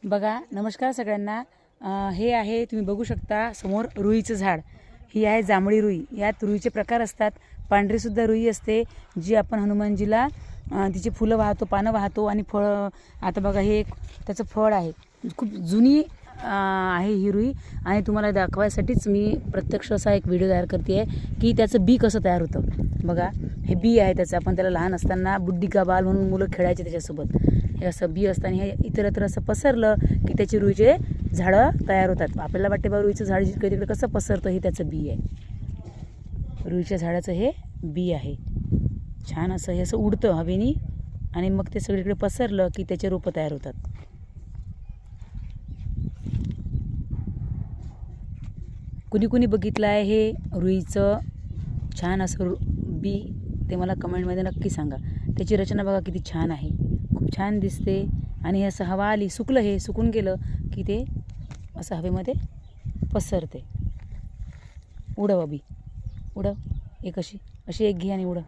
बघा, नमस्कार सगळ्यांना. हे आहे, तुम्ही बघू शकता समोर रुईचं झाड. ही आहे जांभळी रुई. यात रुईचे प्रकार असतात. पांढरीसुद्धा रुई असते, जी आपण हनुमानजीला तिची फुलं वाहतो, पानं वाहतो आणि फळं. आता बघा, हे त्याचं फळ आहे. खूप जुनी आहे ही रुई आणि तुम्हाला दाखवायसाठीच मी प्रत्यक्ष असा एक व्हिडिओ तयार करते आहे की त्याचं बी कसं तयार होतं. बघा, हे बी आहे त्याचं. आपण त्याला लहान असताना बुड्डी का बाल म्हणून मुलं खेळायचे त्याच्यासोबत. हे असं बी असताना हे इतरत्र असं पसरलं की त्याची रुईचे झाडं तयार होतात. आपल्याला वाटते बा रुईचं झाड जिकडे तिकडे कसं पसरतं, हे त्याचं बी आहे. रुईच्या झाडाचं हे बी आहे. छान असं हे असं उडतं हवेनी आणि मग ते सगळीकडे पसरलं की त्याचे रोपं तयार होतात. कुणी कुणी बघितलं आहे हे रुईचं छान असं बी, ते मला कमेंटमध्ये नक्की सांगा. त्याची रचना बघा किती छान आहे, खूप छान दिसते. आणि हे असं हवा आली, सुकलं, हे सुकून गेलं की ते असं हवेमध्ये पसरते. उडव बी, उडव. एक अशी एक घे आणि उडव.